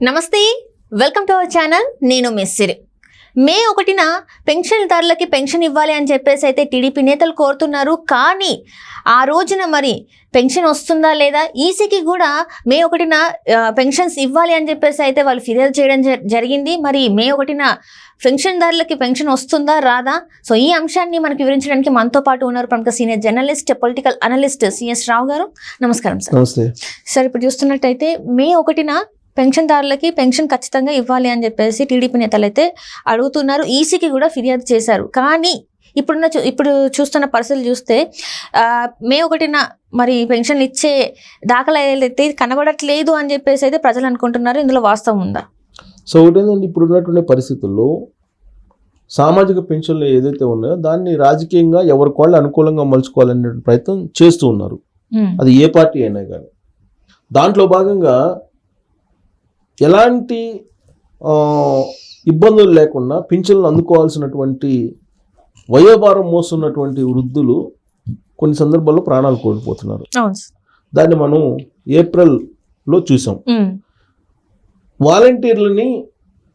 నమస్తే, welcome to our channel. నేను మిస్సిరి. మే 1న పెన్షన్దారులకి pension ఇవ్వాలి అని చెప్పేసి అయితే టీడీపీ నేతలు కోరుతున్నారు. కానీ ఆ రోజున మరి పెన్షన్ వస్తుందా లేదా, ఈసీకి కూడా మే 1న పెన్షన్స్ ఇవ్వాలి అని చెప్పేసి అయితే వాళ్ళు ఫిర్యాదు చేయడం జరిగింది. మరి మే 1న పెన్షన్దారులకి పెన్షన్ వస్తుందా రాదా? సో ఈ అంశాన్ని మనకు వివరించడానికి మనతో పాటు ఉన్నారు ప్రముఖ senior journalist, political analyst CS Rao garu. నమస్కారం సార్. నమస్తే సార్, ఇప్పుడు చూస్తున్నట్టయితే మే 1న పెన్షన్దారులకి పెన్షన్ ఖచ్చితంగా ఇవ్వాలి అని చెప్పేసి టీడీపీ నేతలు అయితే అడుగుతున్నారు. ఈసీకి కూడా ఫిర్యాదు చేశారు. కానీ ఇప్పుడు చూస్తున్న పరిస్థితులు చూస్తే మే 1న మరి పెన్షన్ ఇచ్చే దాఖలాలు అయితే కనబడట్లేదు అని చెప్పేసి అయితే ప్రజలు అనుకుంటున్నారు. ఇందులో వాస్తవం ఉందా? సో ఒకటేంటంటే ఇప్పుడు ఉన్నటువంటి పరిస్థితుల్లో సామాజిక పెన్షన్లు ఏదైతే ఉన్నాయో దాన్ని రాజకీయంగా ఎవరికి వాళ్ళు అనుకూలంగా మలుచుకోవాలనే ప్రయత్నం చేస్తూ ఉన్నారు. అది ఏ పార్టీ అయినా కానీ. దాంట్లో భాగంగా ఎలాంటి ఇబ్బందులు లేకుండా పింఛన్లు అందుకోవాల్సినటువంటి వయోభారం మోస్తున్నటువంటి వృద్ధులు కొన్ని సందర్భాల్లో ప్రాణాలు కోల్పోతున్నారు. దాన్ని మనం ఏప్రిల్లో చూసాం. వాలంటీర్లని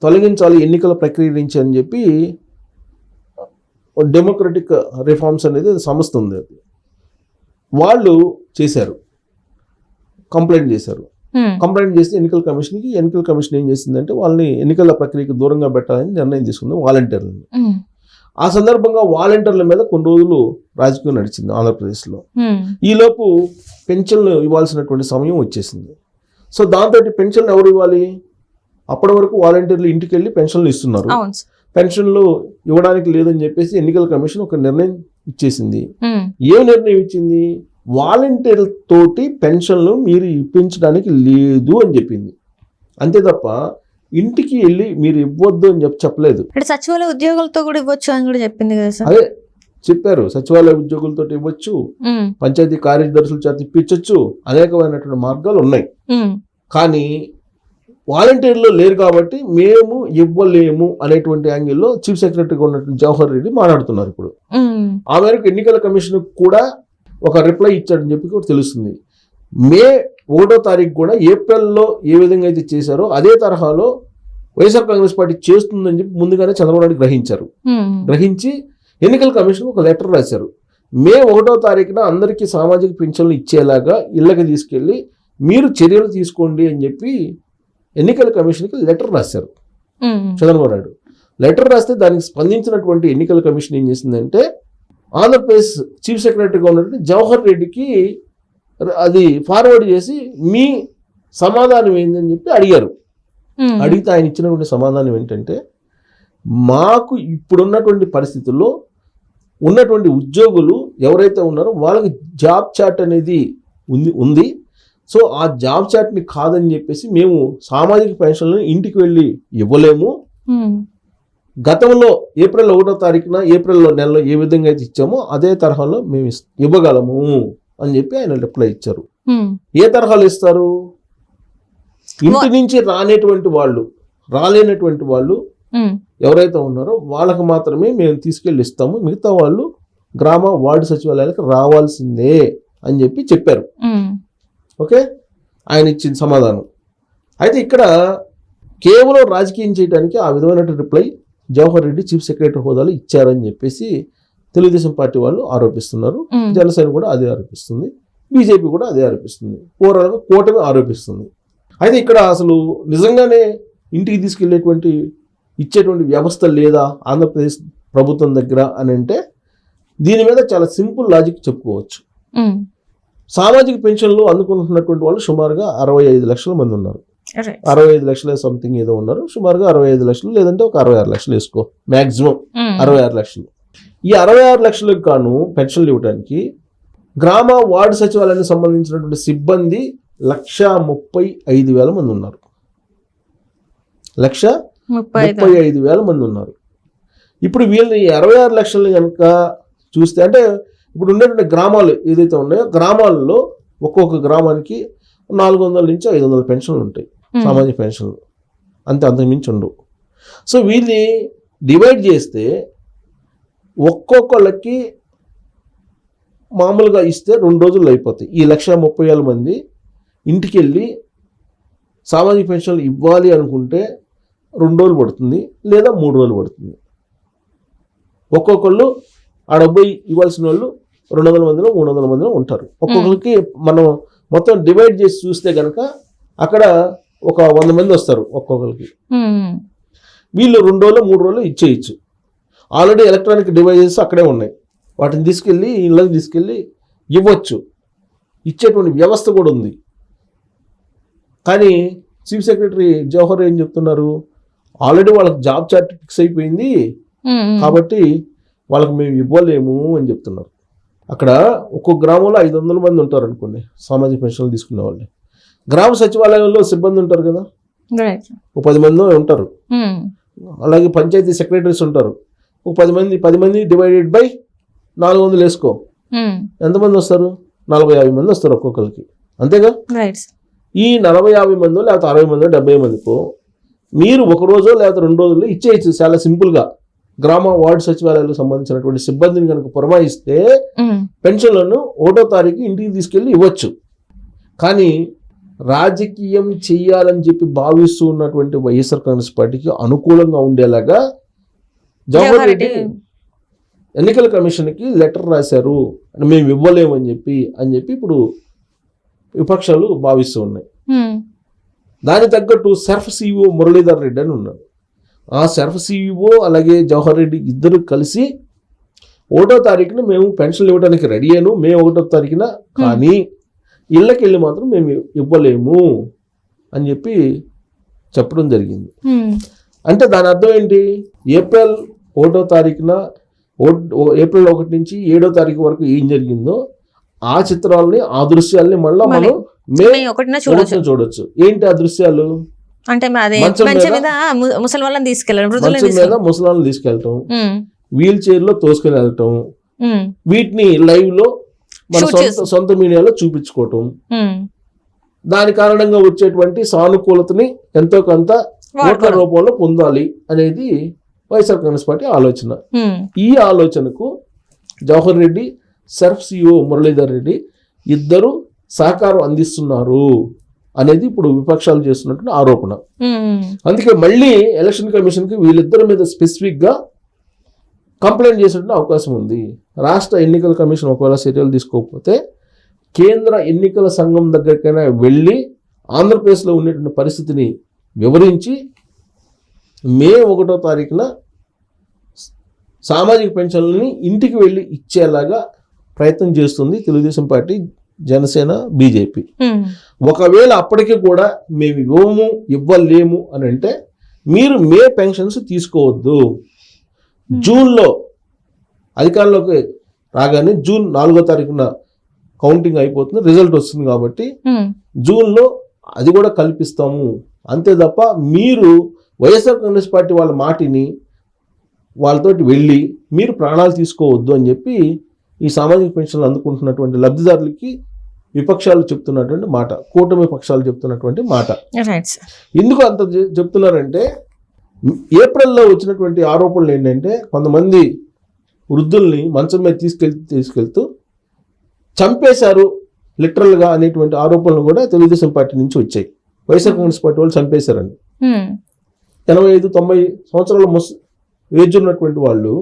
తొలగించాలి ఎన్నికల ప్రక్రియ నుంచి అని చెప్పి డెమోక్రటిక్ రిఫార్మ్స్ అనేది సంస్థ ఉంది. అది వాళ్ళు చేశారు, కంప్లైంట్ చేశారు. కంప్లైంట్ చేస్తే ఎన్నికల కమిషన్ ఏం చేసిందంటే వాళ్ళని ఎన్నికల ప్రక్రియకు దూరంగా పెట్టాలని నిర్ణయం తీసుకుంది వాలంటీర్లని. ఆ సందర్భంగా వాలంటీర్ల మీద కొన్ని రోజులు రాజకీయం నడిచింది ఆంధ్రప్రదేశ్లో. ఈలోపు పెన్షన్లు ఇవ్వాల్సినటువంటి సమయం వచ్చేసింది. సో దాంతో పెన్షన్లు ఎవరు ఇవ్వాలి? అప్పటి వరకు వాలంటీర్లు ఇంటికి వెళ్ళి పెన్షన్లు ఇస్తున్నారు. పెన్షన్లు ఇవ్వడానికి లేదని చెప్పేసి ఎన్నికల కమిషన్ ఒక నిర్ణయం ఇచ్చేసింది. ఏం నిర్ణయం ఇచ్చింది? వాలంటీర్ల తోటి పెన్షన్లు మీరు ఇప్పించడానికి లేదు అని చెప్పింది. అంతే తప్ప ఇంటికి వెళ్ళి మీరు ఇవ్వద్దు అని చెప్పలేదు. సచివాలయ ఉద్యోగులతో కూడా ఇవ్వచ్చు అని కూడా చెప్పింది కదా సార్. అదే చెప్పారు, సచివాలయ ఉద్యోగులతో ఇవ్వచ్చు, పంచాయతీ కార్యదర్శుల చేత ఇప్పించవచ్చు, అనేకమైనటువంటి మార్గాలు ఉన్నాయి. కానీ వాలంటీర్లు లేరు కాబట్టి మేము ఇవ్వలేము అనేటువంటి యాంగిల్లో చీఫ్ సెక్రటరీగా ఉన్నటువంటి జవహర్ రెడ్డి మాట్లాడుతున్నారు. ఇప్పుడు ఆ మేరకు ఎన్నికల కమిషన్ కూడా ఒక రిప్లై ఇచ్చాడని చెప్పి కూడా తెలుస్తుంది. మే 1వ తారీఖు కూడా ఏప్రిల్లో ఏ విధంగా అయితే చేశారో అదే తరహాలో వైఎస్ఆర్ కాంగ్రెస్ పార్టీ చేస్తుందని చెప్పి ముందుగానే చంద్రబాబు నాయుడు గ్రహించి ఎన్నికల కమిషన్ ఒక లెటర్ రాశారు. మే 1వ తారీఖున అందరికీ సామాజిక పింఛన్లు ఇచ్చేలాగా ఇళ్ళకి తీసుకెళ్ళి మీరు చర్యలు తీసుకోండి అని చెప్పి ఎన్నికల కమిషన్కి లెటర్ రాశారు చంద్రబాబు నాయుడు. లెటర్ రాస్తే దానికి స్పందించినటువంటి ఎన్నికల కమిషన్ ఏం చేసిందంటే ఆంధ్రప్రదేశ్ చీఫ్ సెక్రటరీగా ఉన్నటువంటి జవహర్ రెడ్డికి అది ఫార్వర్డ్ చేసి మీ సమాధానం ఏందని చెప్పి అడిగారు. అడిగితే ఆయన ఇచ్చినటువంటి సమాధానం ఏంటంటే, మాకు ఇప్పుడున్నటువంటి పరిస్థితుల్లో ఉన్నటువంటి ఉద్యోగులు ఎవరైతే ఉన్నారో వాళ్ళకి జాబ్ చార్ట్ అనేది ఉంది. సో ఆ జాబ్ చార్ట్ని కాదని చెప్పేసి మేము సామాజిక పెన్షన్లను ఇంటికి వెళ్ళి ఇవ్వలేము. గతంలో ఏప్రిల్ 1వ తారీఖున నెలలో ఏ విధంగా అయితే ఇచ్చామో అదే తరహాలో మేము ఇవ్వగలము అని చెప్పి ఆయన రిప్లై ఇచ్చారు. ఏ తరహాలో ఇస్తారు? ఇంటి నుంచి రాలేనటువంటి వాళ్ళు ఎవరైతే ఉన్నారో వాళ్ళకి మాత్రమే మేము తీసుకెళ్ళి ఇస్తాము, మిగతా వాళ్ళు గ్రామ వార్డు సచివాలయాలకు రావాల్సిందే అని చెప్పి చెప్పారు. ఓకే, ఆయన ఇచ్చిన సమాధానం. అయితే ఇక్కడ కేవలం రాజకీయం చేయడానికి ఆ విధమైన reply Jawahar Reddy chief secretary హోదాలో ఇచ్చారని చెప్పేసి తెలుగుదేశం పార్టీ వాళ్ళు ఆరోపిస్తున్నారు. జనసేన కూడా అదే ఆరోపిస్తుంది, బీజేపీ కూడా అదే ఆరోపిస్తుంది, ఓవరాల్గా కూటమి ఆరోపిస్తుంది. అయితే ఇక్కడ అసలు నిజంగానే ఇంటికి తీసుకెళ్లేటువంటి ఇచ్చేటువంటి వ్యవస్థ లేదా ఆంధ్రప్రదేశ్ ప్రభుత్వం దగ్గర అని అంటే దీని మీద చాలా సింపుల్ లాజిక్ చెప్పుకోవచ్చు. సామాజిక పెన్షన్లు అందుకుంటున్నటువంటి వాళ్ళు సుమారుగా 65 లక్షల మంది ఉన్నారు. 65 లక్షల సంథింగ్ ఏదో ఉన్నారు. సుమారుగా 65 లక్షలు లేదంటే ఒక 66 లక్షలు వేసుకో, మ్యాక్సిమం 66 లక్షలు. ఈ 66 లక్షలకు గాను పెన్షన్లు ఇవ్వడానికి గ్రామ వార్డు సచివాలయానికి సంబంధించినటువంటి సిబ్బంది 1,35,000 మంది ఉన్నారు. 1,35,000 మంది ఉన్నారు. ఇప్పుడు వీళ్ళని 66 లక్షలు కనుక చూస్తే, అంటే ఇప్పుడు ఉన్నటువంటి గ్రామాలు ఏదైతే ఉన్నాయో గ్రామాల్లో ఒక్కొక్క గ్రామానికి 400 నుంచి 500 పెన్షన్లు ఉంటాయి, సామాజిక పెన్షన్లు. అంతకు మించి ఉండవు. సో వీళ్ళని డివైడ్ చేస్తే ఒక్కొక్కళ్ళకి మామూలుగా ఇస్తే 2 రోజుల్లో అయిపోతాయి. ఈ 1,30,000 మంది ఇంటికి వెళ్ళి సామాజిక పెన్షన్లు ఇవ్వాలి అనుకుంటే 2 రోజులు పడుతుంది లేదా 3 రోజులు పడుతుంది. ఒక్కొక్కళ్ళు ఆ డబ్బు ఇవ్వాల్సిన వాళ్ళు 200 మందిలో 300 మందిలో ఉంటారు. ఒక్కొక్కరికి మనం మొత్తం డివైడ్ చేసి చూస్తే కనుక అక్కడ ఒక 100 మంది వస్తారు ఒక్కొక్కరికి. వీళ్ళు 2 రోజులు 3 రోజులు ఇచ్చేయచ్చు. ఆల్రెడీ ఎలక్ట్రానిక్ డివైజెస్ అక్కడే ఉన్నాయి, వాటిని తీసుకెళ్ళి ఇళ్ళకి తీసుకెళ్ళి ఇవ్వచ్చు, ఇచ్చేటువంటి వ్యవస్థ కూడా ఉంది. కానీ చీఫ్ సెక్రటరీ జవహర్ ఏం చెప్తున్నారు, ఆల్రెడీ వాళ్ళకి జాబ్ చార్ట్ ఫిక్స్ అయిపోయింది కాబట్టి వాళ్ళకి మేము ఇవ్వలేము అని చెప్తున్నారు. అక్కడ ఒక్కొక్క గ్రామంలో 500 మంది ఉంటారు అనుకోండి సామాజిక పెన్షన్లు తీసుకునే వాళ్ళు. గ్రామ సచివాలయంలో సిబ్బంది ఉంటారు కదా, ఒక 10 మంది ఉంటారు. అలాగే పంచాయతీ సెక్రటరీస్ ఉంటారు, ఒక 10 మంది డివైడెడ్ బై 400 వేసుకో, ఎంతమంది వస్తారు? 40-50 మంది వస్తారు ఒక్కొక్కరికి, అంతేగా? ఈ 40-50 మందో లేకపోతే 60 మందో 70 మందికో మీరు ఒక రోజు లేకపోతే 2 రోజుల్లో ఇచ్చేయచ్చు చాలా సింపుల్గా. గ్రామ వార్డు సచివాలయాలకు సంబంధించినటువంటి సిబ్బందిని కనుక పురమాయిస్తే పెన్షన్లను 1వ తారీఖు ఇంటికి తీసుకెళ్ళి ఇవ్వచ్చు. కానీ రాజకీయం చెయ్యాలని చెప్పి భావిస్తూ ఉన్నటువంటి వైఎస్ఆర్ కాంగ్రెస్ పార్టీకి అనుకూలంగా ఉండేలాగా జవహర్ రెడ్డి ఎన్నికల కమిషన్కి లెటర్ రాశారు, మేము ఇవ్వలేము అని చెప్పి ఇప్పుడు విపక్షాలు భావిస్తూ ఉన్నాయి. దాని తగ్గట్టు సెర్ఫ్ సిఇఓ మురళీధర్ రెడ్డి అని ఉన్నాడు. ఆ సెర్ఫ్ సిఇఓ అలాగే జవహర్ రెడ్డి ఇద్దరు కలిసి 1వ తారీఖున మేము పెన్షన్లు ఇవ్వడానికి రెడీ అయ్యాను, మే 1వ తారీఖున, కానీ ఇళ్ళకి వెళ్ళి మాత్రం మేము ఇవ్వలేము అని చెప్పి చెప్పడం జరిగింది. అంటే దాని అర్థం ఏంటి? ఏప్రిల్ 1వ తారీఖున ఏప్రిల్ 1 నుంచి 7వ తారీఖు వరకు ఏం జరిగిందో ఆ చిత్రాలని ఆ దృశ్యాలని మళ్ళీ మనం మే 1న చూడొచ్చు. ఏంటి ఆ దృశ్యాలు? అంటే మంచం మీద ముసలాళ్ళని తీసుకెళ్ళటం, వీల్ చైర్ లో తోసుకుని వెళ్ళటం, వీటిని లైవ్ లో మన సొంత మీడియాలో చూపించుకోవటం, దాని కారణంగా వచ్చేటువంటి సానుకూలతని ఎంతో కొంత ఓట్ల రూపంలో పొందాలి అనేది వైఎస్ఆర్ కాంగ్రెస్ పార్టీ ఆలోచన. ఈ ఆలోచనకు జవహర్ రెడ్డి, సెర్ఫ్ సిఇఓ మురళీధర్ రెడ్డి ఇద్దరు సహకారం అందిస్తున్నారు అనేది ఇప్పుడు విపక్షాలు చేస్తున్నటువంటి ఆరోపణ. అందుకే మళ్ళీ ఎలక్షన్ కమిషన్కి వీళ్ళిద్దరి మీద స్పెసిఫిక్గా కంప్లైంట్ చేసేటువంటి అవకాశం ఉంది. రాష్ట్ర ఎన్నికల కమిషన్ ఒకవేళ చర్యలు తీసుకోకపోతే కేంద్ర ఎన్నికల సంఘం దగ్గరికైనా వెళ్ళి ఆంధ్రప్రదేశ్లో ఉండేటువంటి పరిస్థితిని వివరించి మే 1వ తారీఖున సామాజిక పెన్షన్లని ఇంటికి వెళ్ళి ఇచ్చేలాగా ప్రయత్నం చేస్తుంది తెలుగుదేశం పార్టీ, జనసేన, బీజేపీ. ఒకవేళ అప్పటికి కూడా మేము ఇవ్వలేము అని అంటే మీరు మే పెన్షన్స్ తీసుకోవద్దు, జూన్లో అధికారంలోకి రాగానే జూన్ 4వ తారీఖున కౌంటింగ్ అయిపోతుంది, రిజల్ట్ వస్తుంది కాబట్టి జూన్లో అది కూడా కల్పిస్తాము, అంతే తప్ప మీరు వైఎస్ఆర్ కాంగ్రెస్ పార్టీ వాళ్ళ మాటిని వాళ్ళతోటి వెళ్ళి మీరు ప్రాణాలు తీసుకోవద్దు అని చెప్పి ఈ సామాజిక పెన్షన్లు అందుకుంటున్నటువంటి లబ్ధిదారులకి విపక్షాలు చెప్తున్నటువంటి మాట, కూటమి పక్షాలు చెప్తున్నటువంటి మాట. ఎందుకు అంత చెప్తున్నారంటే ఏప్రిల్లో వచ్చినటువంటి ఆరోపణలు ఏంటంటే కొంతమంది వృద్ధుల్ని మంచం మీద తీసుకెళ్తూ చంపేశారు లిటరల్గా అనేటువంటి ఆరోపణలు కూడా తెలుగుదేశం పార్టీ నుంచి వచ్చాయి. వైఎస్ఆర్ కాంగ్రెస్ పార్టీ వాళ్ళు చంపేశారని 85-90 సంవత్సరాల ఏజ్ ఉన్నటువంటి వాళ్ళు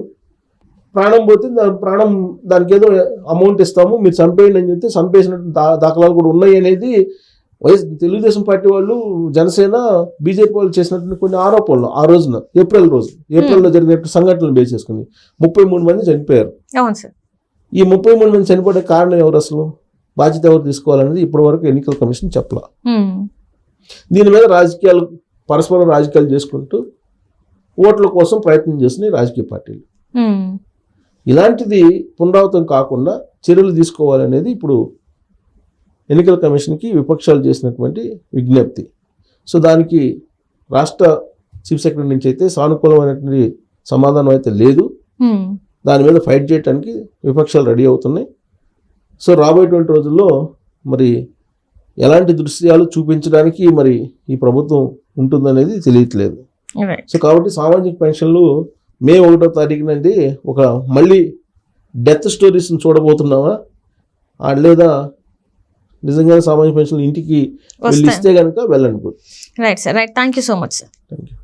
ప్రాణం పోతే దానికి ఏదో అమౌంట్ ఇస్తాము మీరు చంపేయండి అని చెప్తే చంపేసినటువంటి దాఖలాలు కూడా ఉన్నాయి అనేది తెలుగుదేశం పార్టీ వాళ్ళు, జనసేన, బీజేపీ వాళ్ళు చేసినటువంటి కొన్ని ఆరోపణలు ఆ రోజున ఏప్రిల్లో జరిగినట్టు సంఘటనలు బేస్ చేసుకుని 33 మంది చనిపోయారు. ఈ 33 మంది చనిపోయే కారణం ఎవరు, అసలు బాధ్యత ఎవరు తీసుకోవాలనేది ఇప్పటి వరకు ఎన్నికల కమిషన్ చెప్పలా. దీని మీద పరస్పరం రాజకీయాలు చేసుకుంటూ ఓట్ల కోసం ప్రయత్నం చేస్తున్నాయి రాజకీయ పార్టీలు. ఇలాంటిది పునరావృతం కాకుండా చర్యలు తీసుకోవాలనేది ఇప్పుడు ఎన్నికల కమిషన్కి విపక్షాలు చేసినటువంటి విజ్ఞప్తి. సో దానికి రాష్ట్ర చీఫ్ సెక్రటరీ నుంచి అయితే సానుకూలమైనటువంటి సమాధానం అయితే లేదు. దాని మీద ఫైట్ చేయడానికి విపక్షాలు రెడీ అవుతున్నాయి. సో రాబోయేటువంటి రోజుల్లో మరి ఎలాంటి దృశ్యాలు చూపించడానికి మరి ఈ ప్రభుత్వం ఉంటుందనేది తెలియట్లేదు. సో కాబట్టి సామాజిక పెన్షన్లు మే 1వ తారీఖునండి ఒక మళ్ళీ డెత్ స్టోరీస్ని చూడబోతున్నావా, లేదా నిజంగా సామాజిక పెన్షన్లు ఇంటికి వెళ్ళి ఇస్తే కనుక వెళ్ళండి. Right sir, right. Thank you so much sir. Thank you.